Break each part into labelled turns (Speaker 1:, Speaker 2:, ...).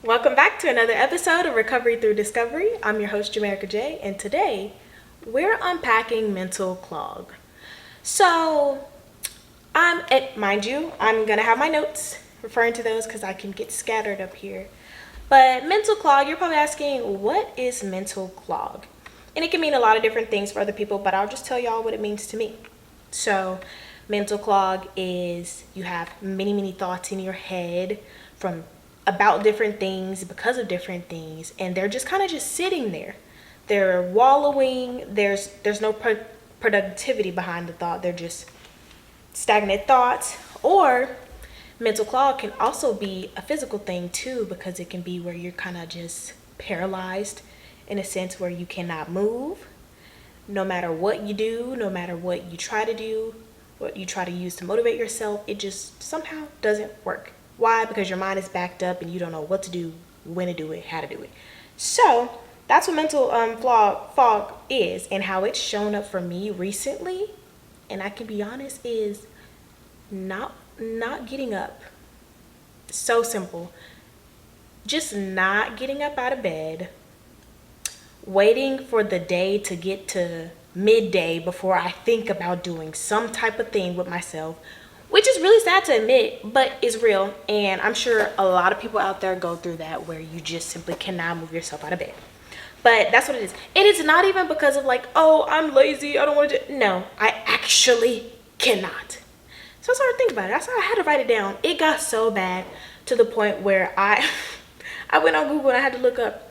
Speaker 1: Welcome back to another episode of Recovery Through Discovery. I'm your host, Jamaica J, and today we're unpacking mental clog. So, mind you, I'm gonna have my notes referring to those because I can get scattered up here. But mental clog, you're probably asking, what is mental clog? And it can mean a lot of different things for other people, but I'll just tell y'all what it means to me. So, mental clog is you have many thoughts in your head from about different things because of different things, and they're just kind of just sitting there. They're wallowing. There's no productivity behind the thought. They're just stagnant thoughts. Or mental clog can also be a physical thing too, because it can be where you're kind of just paralyzed in a sense where you cannot move. No matter what you do, no matter what you try to do, what you try to use to motivate yourself, it just somehow doesn't work. Why? Because your mind is backed up and you don't know what to do, when to do it, how to do it. So that's what mental fog is, and how it's shown up for me recently. And I can be honest, is not getting up. So simple. Just not getting up out of bed, waiting for the day to get to midday before I think about doing some type of thing with myself, which is really sad to admit, but is real. And I'm sure a lot of people out there go through that, where you just simply cannot move yourself out of bed. But that's what it is. It is not even because of like, oh, I'm lazy, I don't want to do. No, I actually cannot. So I started thinking about it. I had to write it down. It got so bad to the point where I I went on Google and I had to look up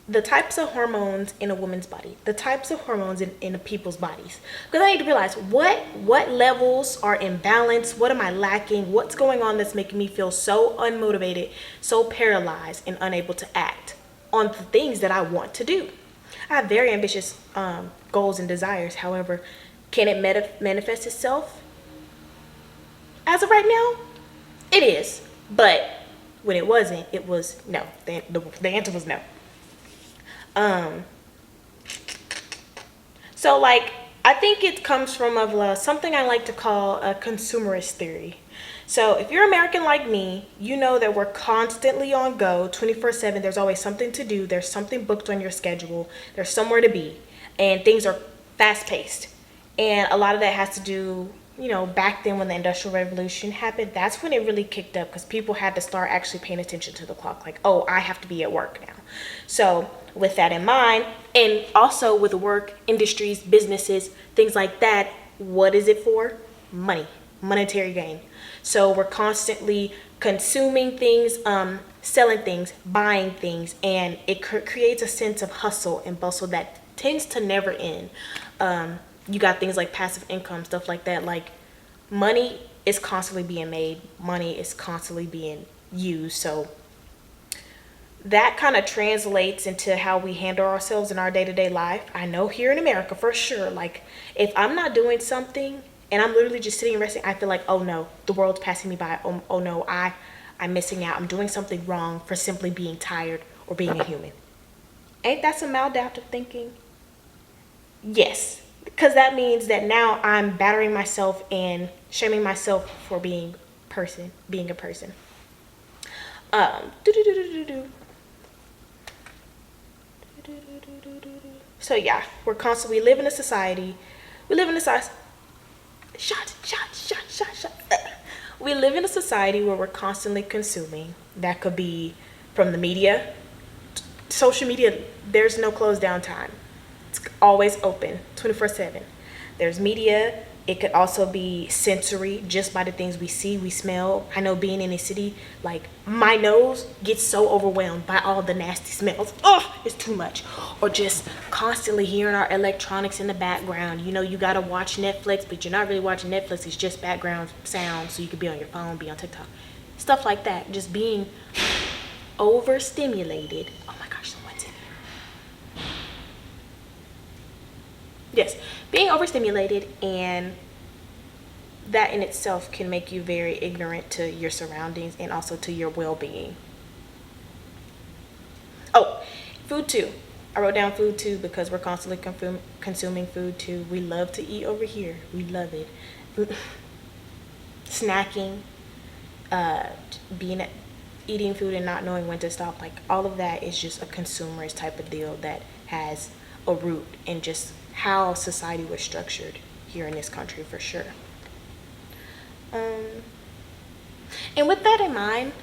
Speaker 1: the types of hormones in a woman's body, the types of hormones in people's bodies. Because I need to realize what levels are in balance, what am I lacking, what's going on that's making me feel so unmotivated, so paralyzed, and unable to act on the things that I want to do. I have very ambitious goals and desires. However, can it manifest itself? As of right now, it is. But when it wasn't, it was no. The answer was no. Um, so like, I think it comes from something I like to call a consumerist theory. So if you're American like me, you know that we're constantly on go 24/7. There's always something to do. There's something booked on your schedule. There's somewhere to be, and things are fast paced. And a lot of that has to do, back then when the Industrial Revolution happened, that's when it really kicked up, because people had to start actually paying attention to the clock. Like, oh, I have to be at work now. So with that in mind, and also with work, industries, businesses, things like that, what is it for? Money, monetary gain. So we're constantly consuming things, selling things, buying things, and it creates a sense of hustle and bustle that tends to never end. You got things like passive income, stuff like that. Like, money is constantly being made, money is constantly being used. So that kind of translates into how we handle ourselves in our day-to-day life. I know here in America for sure, like, if I'm not doing something and I'm literally just sitting and resting, I feel like, oh no, the world's passing me by. Oh no, I'm missing out. I'm doing something wrong for simply being tired or being a human. Ain't that some maladaptive thinking? Yes, because that means that now I'm battering myself and shaming myself for being a person. Do-do-do-do-do-do. So yeah, we live in a society. We live in a society. Shot. We live in a society where we're constantly consuming. That could be from the media, social media. There's no close down time. It's always open, 24/7. There's media. It could also be sensory, just by the things we see, we smell. I know, being in a city, like, my nose gets so overwhelmed by all the nasty smells. Oh, it's too much. Or just constantly hearing our electronics in the background. You gotta watch Netflix, but you're not really watching Netflix. It's just background sound, so you could be on your phone, be on TikTok. Stuff like that. Just being overstimulated. Oh my gosh, someone's in here. Yes, being overstimulated, and that in itself can make you very ignorant to your surroundings and also to your well-being. Oh, food too. I wrote down food too because we're constantly consuming food too. We love to eat over here. We love it. Snacking, being eating food and not knowing when to stop, like all of that is just a consumerist type of deal that has a root in just how society was structured here in this country for sure. Um, and with that in mind,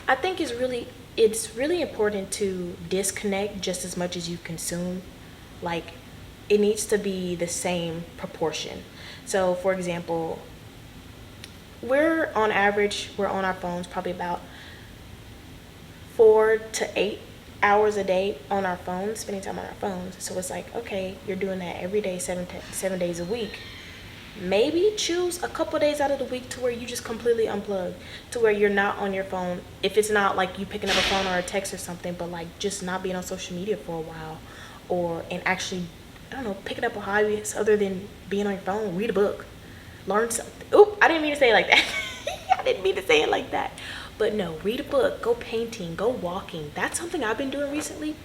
Speaker 1: I think it's really important to disconnect just as much as you consume. Like it needs to be the same proportion. So for example, we're on our phones probably about 4 to 8 hours a day on our phones, spending time on our phones. So it's like, okay, you're doing that every day, 7 days a week. Maybe choose a couple days out of the week to where you just completely unplug, to where you're not on your phone. If it's not like you picking up a phone or a text or something, but like just not being on social media for a while, and actually, I don't know, picking up a hobby other than being on your phone. Read a book, learn something. Oop, I didn't mean to say it like that. I didn't mean to say it like that. But no, read a book, go painting, go walking. That's something I've been doing recently,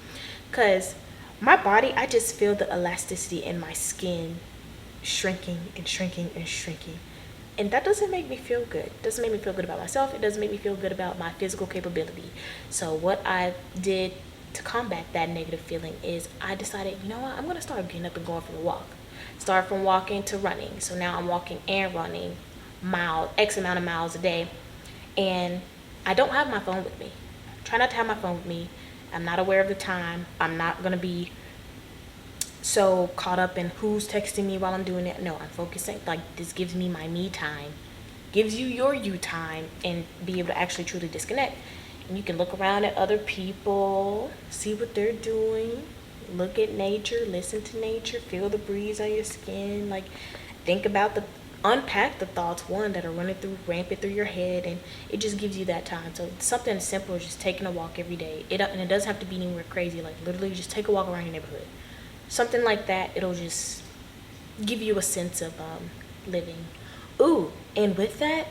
Speaker 1: because my body, I just feel the elasticity in my skin shrinking and shrinking and shrinking. And that doesn't make me feel good. It doesn't make me feel good about myself. It doesn't make me feel good about my physical capability. So what I did to combat that negative feeling is I decided, you know what, I'm going to start getting up and going for a walk. Start from walking to running. So now I'm walking and running X amount of miles a day. And I don't have my phone with me. Try not to have my phone with me. I'm not aware of the time. I'm not going to be so caught up in who's texting me while I'm doing it. No, I'm focusing. Like, this gives me my me time, gives you your you time, and be able to actually truly disconnect. And you can look around at other people, see what they're doing, look at nature, listen to nature, feel the breeze on your skin, like think about unpack the thoughts, that are running rampant through your head, and it just gives you that time. So something as simple as just taking a walk every day. And it doesn't have to be anywhere crazy, like literally just take a walk around your neighborhood. Something like that, it'll just give you a sense of living. Ooh, and with that,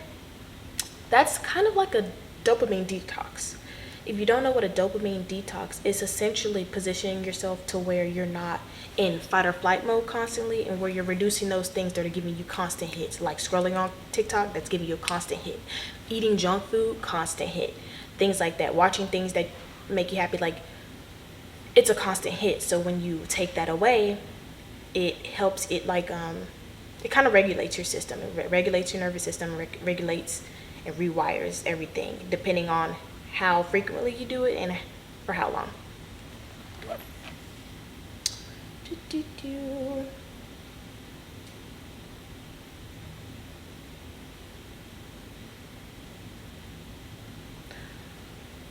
Speaker 1: that's kind of like a dopamine detox. If you don't know what a dopamine detox is, essentially positioning yourself to where you're not in fight or flight mode constantly, and where you're reducing those things that are giving you constant hits, like scrolling on TikTok, that's giving you a constant hit, eating junk food, constant hit, things like that, watching things that make you happy, like it's a constant hit. So when you take that away, it helps it it kind of regulates your system. It regulates your nervous system, regulates and rewires everything depending on how frequently you do it and for how long.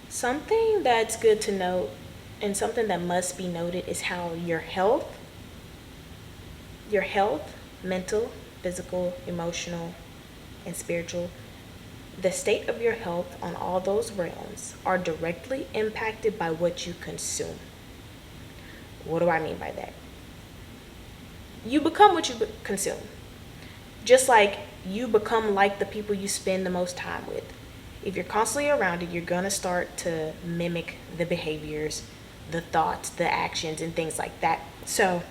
Speaker 1: Something that's good to note and something that must be noted is how your health, mental, physical, emotional, and spiritual, the state of your health on all those realms are directly impacted by what you consume. What do I mean by that? You become what you consume. Just like you become like the people you spend the most time with. If you're constantly around it, you're going to start to mimic the behaviors, the thoughts, the actions, and things like that. So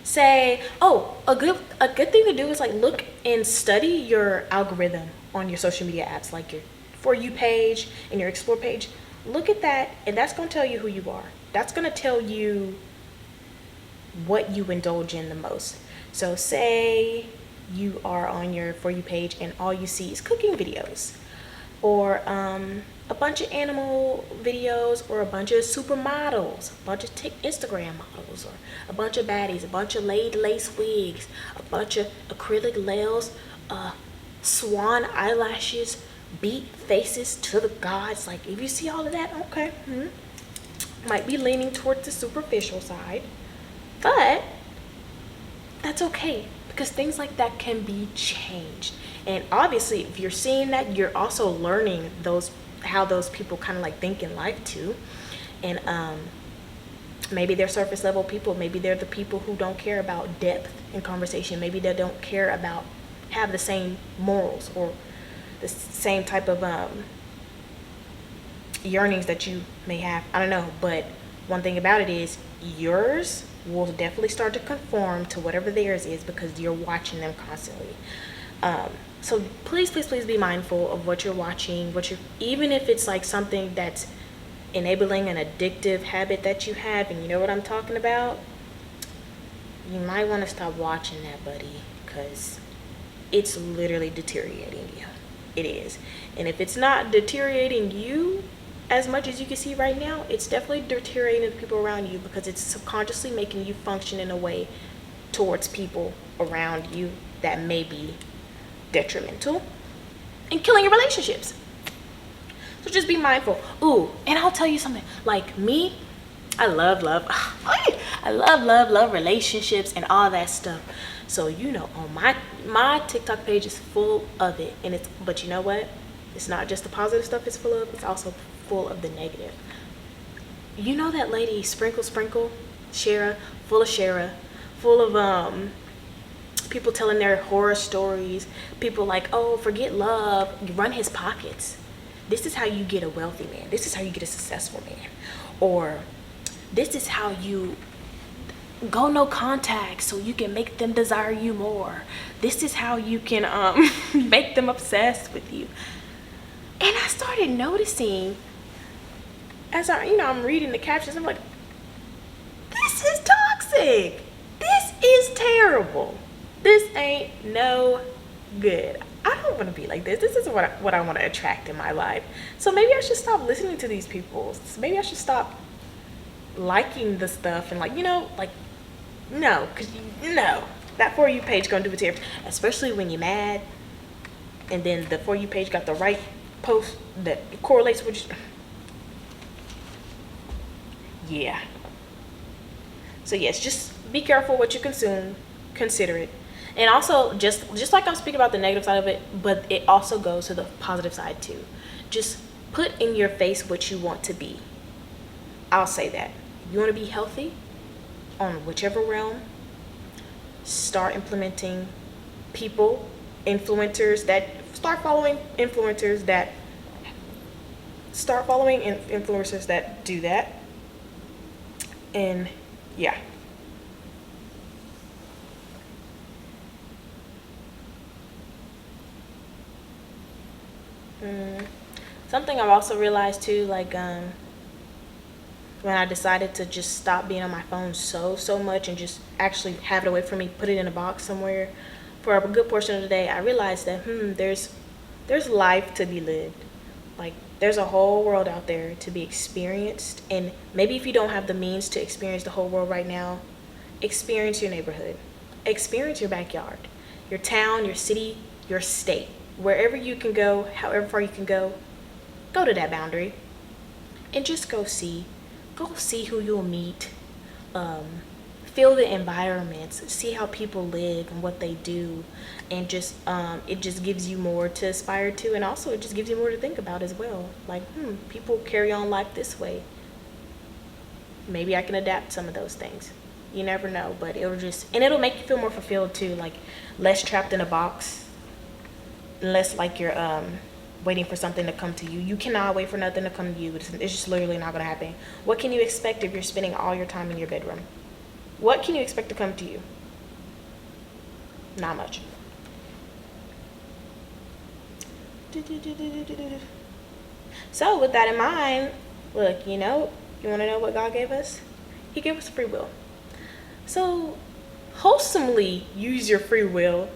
Speaker 1: say, a good thing to do is like look and study your algorithm on your social media apps, like your For You page and your Explore page. Look at that, and that's going to tell you who you are. That's going to tell you what you indulge in the most. So say you are on your For You page and all you see is cooking videos, or a bunch of animal videos, or a bunch of supermodels, a bunch of Instagram models, or a bunch of baddies, a bunch of lace wigs, a bunch of acrylic nails, swan eyelashes, beat faces to the gods. Like, if you see all of that, okay, might be leaning towards the superficial side, but that's okay, because things like that can be changed. And obviously, if you're seeing that, you're also learning how those people kind of like think in life too. And maybe they're surface level people. Maybe they're the people who don't care about depth in conversation. Maybe they don't care about have the same morals or the same type of yearnings that you may have. I don't know, but one thing about it is yours will definitely start to conform to whatever theirs is, because you're watching them constantly. So please, please, please be mindful of what you're watching, even if it's like something that's enabling an addictive habit that you have, and you know what I'm talking about, you might want to stop watching that, buddy, because it's literally deteriorating you. It is. And if it's not deteriorating you as much as you can see right now, it's definitely deteriorating the people around you, because it's subconsciously making you function in a way towards people around you that may be detrimental and killing your relationships. So just be mindful. Ooh, and I'll tell you something. Like me, I love relationships and all that stuff. So on my TikTok page is full of it, but you know what? It's not just the positive stuff it's full of. It's also full of the negative. You know that lady Sprinkle, Shara, full of people telling their horror stories. People like, oh, forget love, you run his pockets. This is how you get a wealthy man. This is how you get a successful man. Or this is how you go no contact so you can make them desire you more. This is how you can make them obsessed with you. And I started noticing as I'm reading the captions, I'm like, this is toxic. This is terrible. This ain't no good. I don't want to be like this. This isn't what I want to attract in my life. So maybe I should stop listening to these people. Maybe I should stop liking the stuff and no, because that For You page gonna do it to you, especially when you're mad, and then the For You page got the right post that correlates with you. Yeah. So yes, just be careful what you consume. Consider it. And also, just like I'm speaking about the negative side of it, but it also goes to the positive side too. Just put in your face what you want to be. I'll say that. You want to be healthy on whichever realm, start implementing influencers that do that. And yeah. Something I've also realized too, when I decided to just stop being on my phone so much and just actually have it away from me, put it in a box somewhere for a good portion of the day, I realized that there's life to be lived. Like, there's a whole world out there to be experienced, and maybe if you don't have the means to experience the whole world right now, experience your neighborhood, experience your backyard, your town, your city, your state. Wherever you can go, however far you can go to that boundary and just go see who you'll meet, feel the environments, see how people live and what they do, and just it just gives you more to aspire to, and also it just gives you more to think about as well. Like, people carry on life this way. Maybe I can adapt some of those things. You never know, but it'll make you feel more fulfilled too, like less trapped in a box. Unless like you're waiting for something to come to you. You cannot wait for nothing to come to you. It's just literally not going to happen. What can you expect if you're spending all your time in your bedroom? What can you expect to come to you? Not much. So with that in mind, look, you want to know what God gave us? He gave us free will. So wholesomely use your free will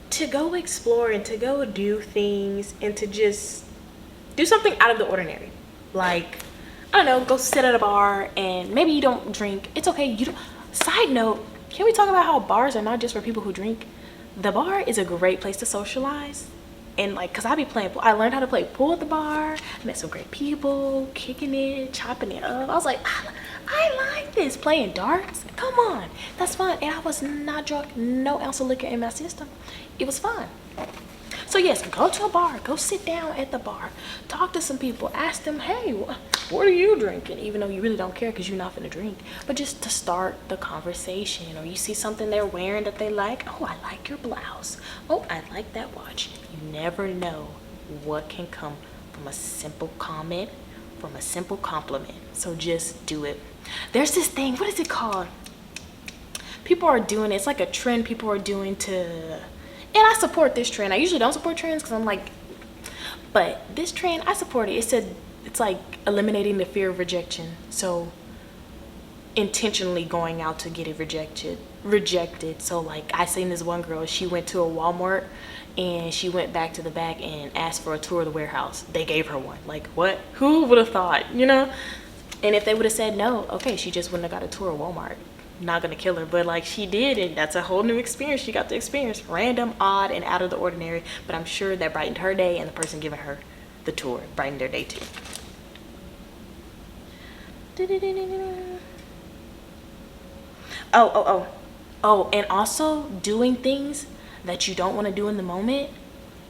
Speaker 1: to go explore and to go do things and to just do something out of the ordinary. Like, I don't know, go sit at a bar, and maybe you don't drink. It's okay. Side note, can we talk about how bars are not just for people who drink? The bar is a great place to socialize. And cause I learned how to play pool at the bar. I met some great people, kicking it, chopping it up. I was like, I like this. Playing darts, come on, that's fun. And I was not drunk, no ounce of liquor in my system. It was fun. So yes, go to a bar, go sit down at the bar, talk to some people, ask them, hey, what are you drinking? Even though you really don't care because you're not gonna drink, but just to start the conversation. Or you see something they're wearing that they like. Oh, I like your blouse. Oh, I like that watch. You never know what can come from a simple comment, from a simple compliment. So just do it. There's this thing, what is it called? People are doing it. It's like a trend people are doing I support this trend. I usually don't support trends because I'm like, but this trend, I support it. It said it's like eliminating the fear of rejection. So intentionally going out to get it rejected. So like I seen this one girl, she went to a Walmart and she went back to the back and asked for a tour of the warehouse. They gave her one. Like, what? Who would have thought, you know? And if they would have said no, okay, she just wouldn't have got a tour of Walmart. Not gonna kill her, but like she did, and that's a whole new experience she got to experience. Random, odd, and out of the ordinary, but I'm sure that brightened her day, and the person giving her the tour brightened their day too. Oh, and also doing things that you don't want to do in the moment,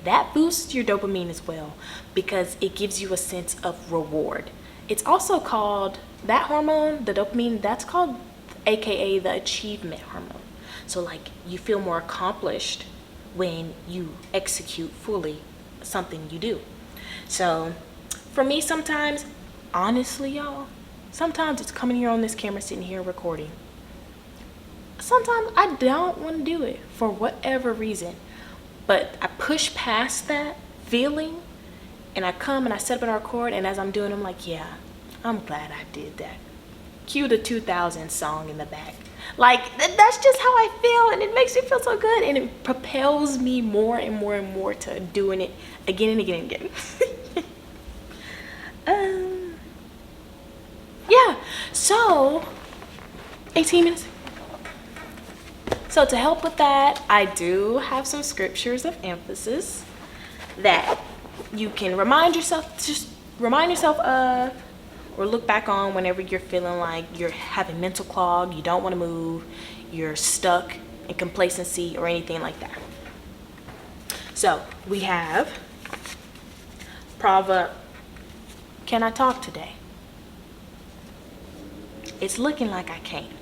Speaker 1: that boosts your dopamine as well because it gives you a sense of reward. It's also called, that hormone, the dopamine, that's called AKA the achievement hormone. So like you feel more accomplished when you execute fully something you do. So for me sometimes, honestly y'all, sometimes it's coming here on this camera, sitting here recording. Sometimes I don't want to do it for whatever reason, but I push past that feeling and I come and I set up and I record, and as I'm doing, I'm like, yeah, I'm glad I did that. Cue the 2000 song in the back. Like, that's just how I feel, and it makes me feel so good, and it propels me more and more and more to doing it again and again and again. Yeah, so 18 minutes. So to help with that, I do have some scriptures of emphasis that you can remind yourself of or look back on whenever you're feeling like you're having mental clog, you don't want to move, you're stuck in complacency or anything like that. So we have Proverbs. Can I talk today? It's looking like I can't.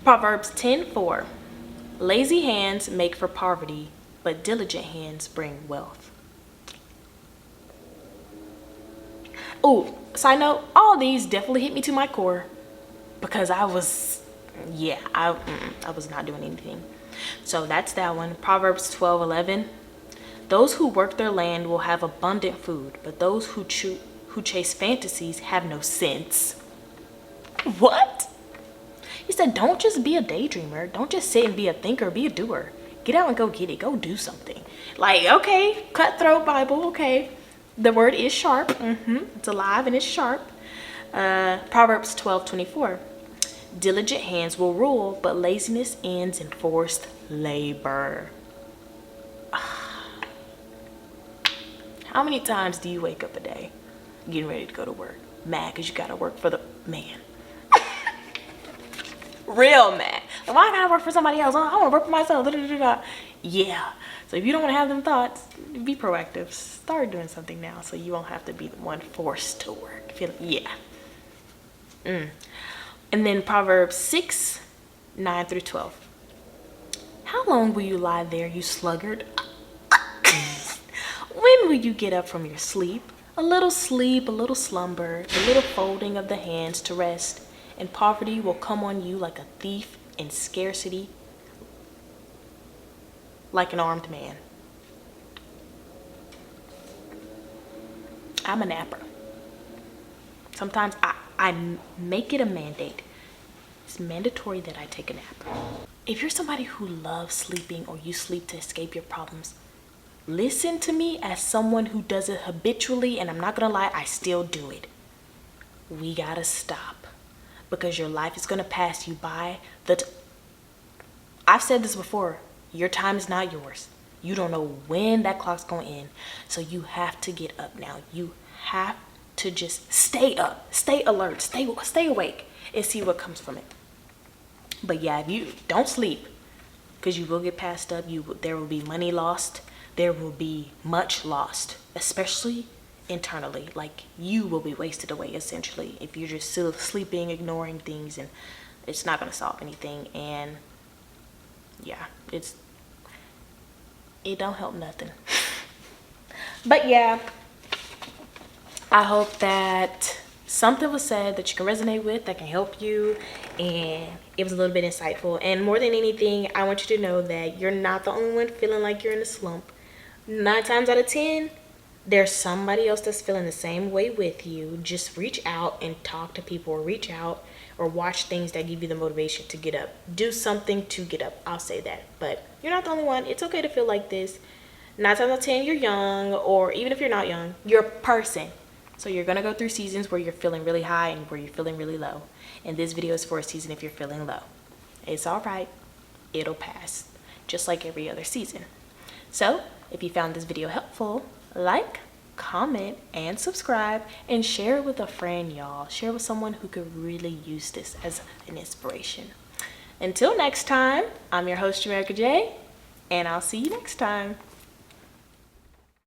Speaker 1: Proverbs 10:4. Lazy hands make for poverty, but diligent hands bring wealth. Oh, side note, all these definitely hit me to my core because I was not doing anything. So that's that one. Proverbs 12:11. Those who work their land will have abundant food, but those who chase fantasies have no sense. What? He said, don't just be a daydreamer. Don't just sit and be a thinker, be a doer. Get out and go get it. Go do something. Like, okay, cutthroat Bible, okay. The word is sharp. It's alive and it's sharp. Proverbs 12:24. Diligent hands will rule, but laziness ends in forced labor. How many times do you wake up a day getting ready to go to work? Mad because you got to work for the man. Real mad. Like, why can't I work for somebody else? I want to work for myself. Yeah. So if you don't want to have them thoughts, be proactive. Start doing something now so you won't have to be the one forced to work. And then Proverbs 6:9-12. How long will you lie there, you sluggard? When will you get up from your sleep? A little slumber, a little folding of the hands to rest, and poverty will come on you like a thief, and scarcity like an armed man. I'm a napper. Sometimes I make it a mandate. It's mandatory that I take a nap. If you're somebody who loves sleeping or you sleep to escape your problems, listen to me as someone who does it habitually, and I'm not gonna lie, I still do it. We gotta stop because your life is gonna pass you by. I've said this before, your time is not yours. You don't know when that clock's gonna end, so you have to get up now. You have to just stay up, stay alert, stay awake, and see what comes from it. But yeah, if you don't sleep, because you will get passed up, there will be money lost, there will be much lost, especially internally. Like, you will be wasted away essentially if you're just still sleeping, ignoring things, and it's not going to solve anything. And yeah, it don't help nothing. But yeah, I hope that something was said that you can resonate with, that can help you, and it was a little bit insightful. And more than anything, I want you to know that you're not the only one feeling like you're in a slump. 9 times out of 10, there's somebody else that's feeling the same way with you. Just reach out and talk to people, or reach out or watch things that give you the motivation to get up. Do something to get up. I'll say that. But you're not the only one. It's okay to feel like this. 9 times out of 10, you're young, or even if you're not young, you're a person. So you're going to go through seasons where you're feeling really high and where you're feeling really low. And this video is for a season if you're feeling low. It's all right. It'll pass, just like every other season. So if you found this video helpful, like, comment, and subscribe, and share it with a friend, y'all. Share it with someone who could really use this as an inspiration. Until next time, I'm your host, Jamaica J, and I'll see you next time.